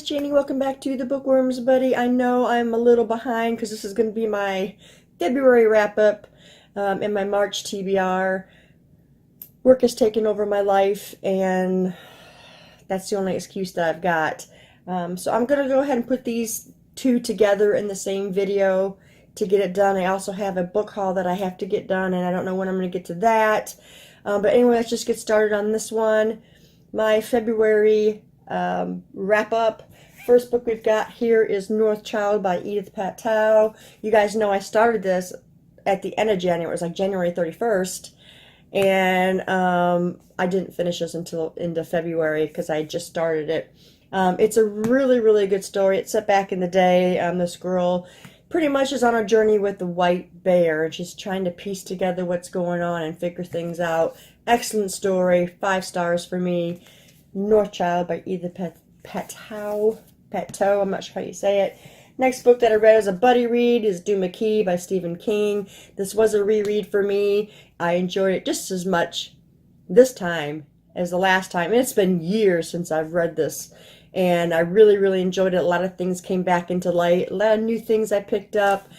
Janie. Welcome back to the Bookworms, buddy. I know I'm a little behind because this is going to be my February wrap-up and my March TBR. Work has taken over my life, and that's the only excuse that I've got. So I'm going to go ahead and put these two together in the same video to get it done. I also have a book haul that I have to get done, and I don't know when I'm going to get to that. But anyway, let's just get started on this one. My February wrap up. First book we've got here is North Child by Edith Patel. You guys know I started this at the end of January. It was like January 31st. And I didn't finish this until into February because I just started it. It's a really, really good story. It's set back in the day. This girl pretty much is on a journey with the white bear, and she's trying to piece together what's going on and figure things out. Excellent story. 5 stars for me. North Child by Edith Patel. I'm not sure how you say it. Next book that I read as a buddy read is Do McKee by Stephen King. This was a reread for me. I enjoyed it just as much this time as the last time. And it's been years since I've read this. And I really, really enjoyed it. A lot of things came back into light. A lot of new things I picked up.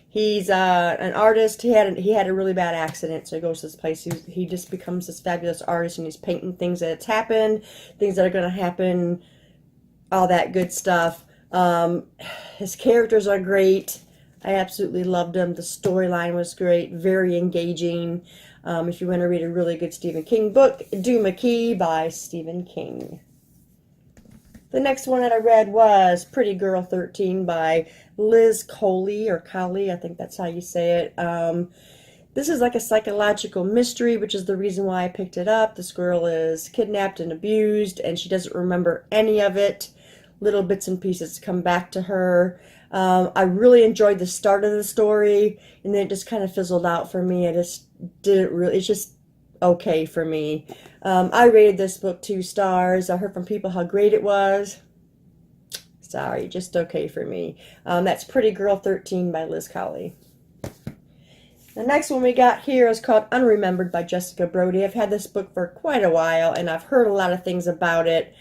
He's an artist. He had a really bad accident, so he goes to this place. He just becomes this fabulous artist, and he's painting things that's happened, things that are going to happen, all that good stuff. His characters are great. I absolutely loved them. The storyline was great, very engaging. If you want to read a really good Stephen King book, Do McKee by Stephen King. The next one that I read was Pretty Girl 13 by Liz Coley, or Coley, I think that's how you say it. This is like a psychological mystery, which is the reason why I picked it up. This girl is kidnapped and abused, and she doesn't remember any of it. Little bits and pieces come back to her. I really enjoyed the start of the story, and then it just kind of fizzled out for me. I just didn't really, it's just okay for me. I rated this book 2 stars. I heard from people how great it was. Sorry, just okay for me. That's Pretty Girl 13 by Liz Coley. The next one we got here is called Unremembered by Jessica Brody. I've had this book for quite a while, and I've heard a lot of things about it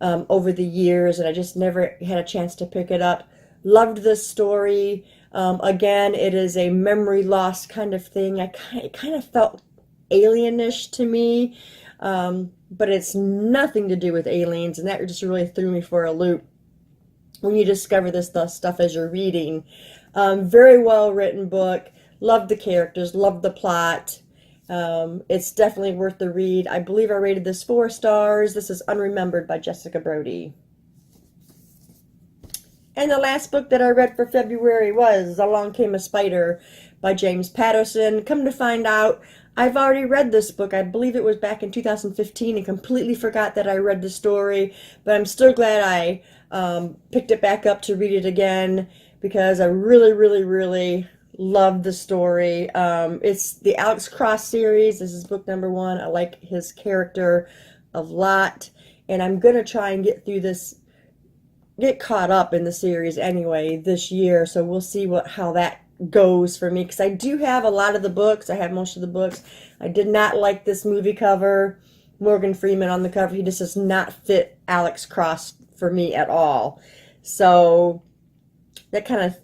over the years, and I just never had a chance to pick it up. Loved this story. Again, it is a memory loss kind of thing. It kind of felt alienish to me, but it's nothing to do with aliens, and that just really threw me for a loop when you discover this stuff as you're reading. Very well written book. Loved the characters, loved the plot. It's definitely worth the read. I believe I rated this 4 stars. This is Unremembered by Jessica Brody. And the last book that I read for February was Along Came a Spider by James Patterson. Come to find out, I've already read this book. I believe it was back in 2015 and completely forgot that I read the story. But I'm still glad I picked it back up to read it again because I really, really, really loved the story. It's the Alex Cross series. This is book number 1. I like his character a lot. And I'm going to try and get through this, get caught up in the series anyway this year. So we'll see how that goes for me, because I do have a lot of the books. I have most of the books. I did not like this movie cover. Morgan Freeman on the cover. He just does not fit Alex Cross for me at all. So that kind of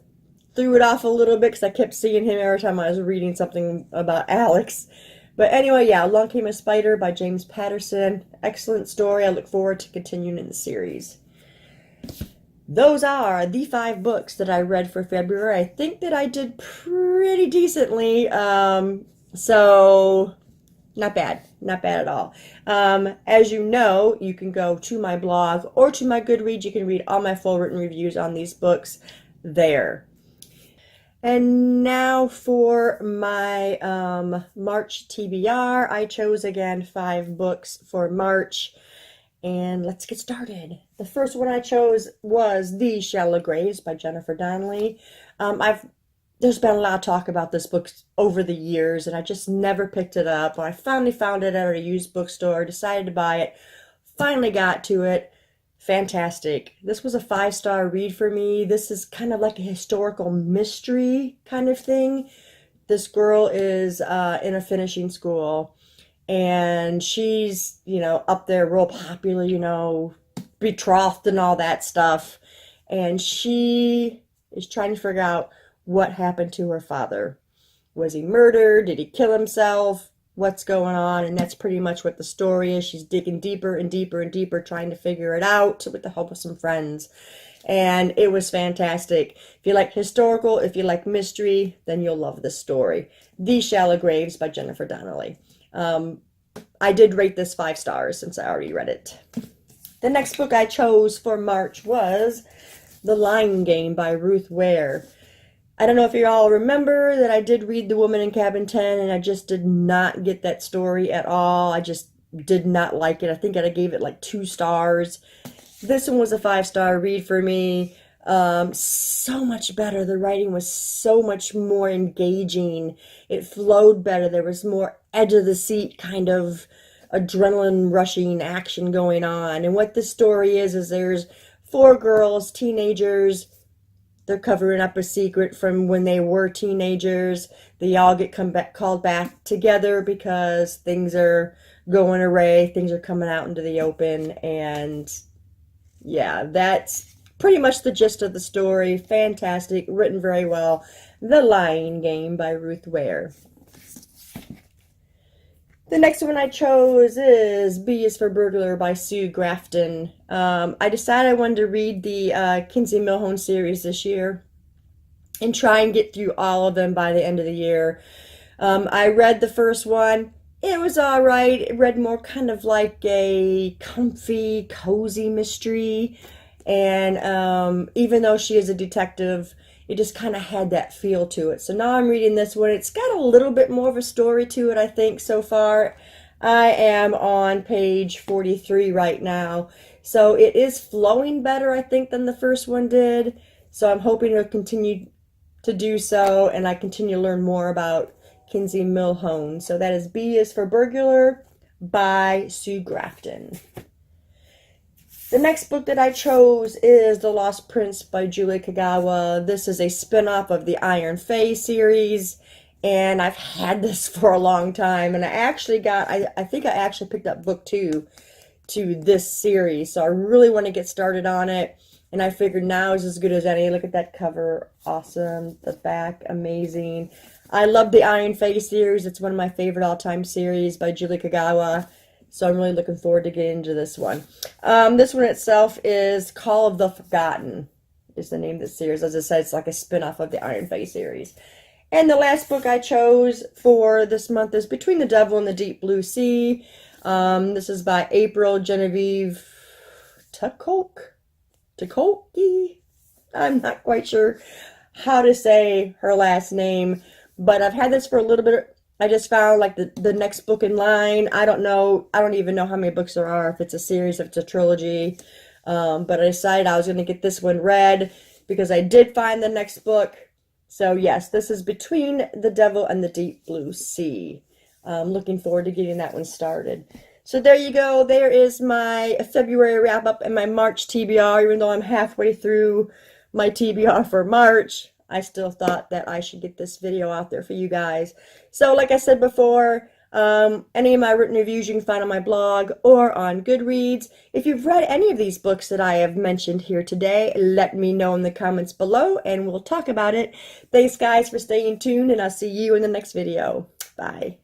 threw it off a little bit because I kept seeing him every time I was reading something about Alex. But anyway, yeah, Along Came a Spider by James Patterson. Excellent story. I look forward to continuing in the series. Those are the 5 books that I read for February. I think that I did pretty decently. So not bad. Not bad at all. As you know, you can go to my blog or to my Goodreads. You can read all my full written reviews on these books there. And now for my March TBR. I chose again 5 books for March. And let's get started. The first one I chose was The Shallow Graves by Jennifer Donnelly. There's been a lot of talk about this book over the years, and I just never picked it up. When I finally found it at a used bookstore, decided to buy it, finally got to it. Fantastic. This was a 5-star read for me. This is kind of like a historical mystery kind of thing. This girl is in a finishing school, and she's, up there real popular, betrothed and all that stuff. And she is trying to figure out what happened to her father. Was he murdered? Did he kill himself? What's going on? And that's pretty much what the story is. She's digging deeper and deeper and deeper, trying to figure it out with the help of some friends. And it was fantastic. If you like historical, if you like mystery, then you'll love this story. The Shallow Graves by Jennifer Donnelly. I did rate this 5 stars since I already read it. The next book I chose for March was The Lying Game by Ruth Ware. I don't know if you all remember that I did read The Woman in Cabin 10, and I just did not get that story at all. I just did not like it. I think I gave it like 2 stars. This one was a 5-star read for me. So much better. The writing was so much more engaging. It flowed better. There was more edge of the seat kind of adrenaline rushing action going on. And what this story is there's 4 girls, teenagers. They're covering up a secret from when they were teenagers. They all get called back together because things are going awry. Things are coming out into the open. And yeah, that's pretty much the gist of the story. Fantastic, written very well. The Lying Game by Ruth Ware. The next one I chose is B is for Burglar by Sue Grafton. I decided I wanted to read the Kinsey Millhone series this year and try and get through all of them by the end of the year. I read the first one. It was all right. It read more kind of like a comfy, cozy mystery. And even though she is a detective, it just kind of had that feel to it. So now I'm reading this one. It's got a little bit more of a story to it, I think, so far. I am on page 43 right now. So it is flowing better, I think, than the first one did. So I'm hoping it'll continue to do so, and I continue to learn more about Kinsey Millhone. So that is B is for Burglar by Sue Grafton. The next book that I chose is The Lost Prince by Julie Kagawa. This is a spin-off of the Iron Fae series, and I've had this for a long time. And I think I actually picked up book 2 to this series, so I really want to get started on it. And I figured now is as good as any. Look at that cover, awesome. The back, amazing. I love the Iron Fae series. It's one of my favorite all-time series by Julie Kagawa. So I'm really looking forward to getting into this one. This one itself is Call of the Forgotten, is the name of the series. As I said, it's like a spin-off of the Iron Fae series. And the last book I chose for this month is Between the Devil and the Deep Blue Sea. This is by April Genevieve Takoki. I'm not quite sure how to say her last name, but I've had this for a little bit. I just found like the next book in line. I don't know. I don't even know how many books there are, if it's a series, if it's a trilogy. But I decided I was going to get this one read because I did find the next book. So yes, this is Between the Devil and the Deep Blue Sea. I'm looking forward to getting that one started. So there you go. There is my February wrap up and my March TBR. Even though I'm halfway through my TBR for March, I still thought that I should get this video out there for you guys. So like I said before, any of my written reviews you can find on my blog or on Goodreads. If you've read any of these books that I have mentioned here today, let me know in the comments below and we'll talk about it. Thanks guys for staying tuned, and I'll see you in the next video. Bye.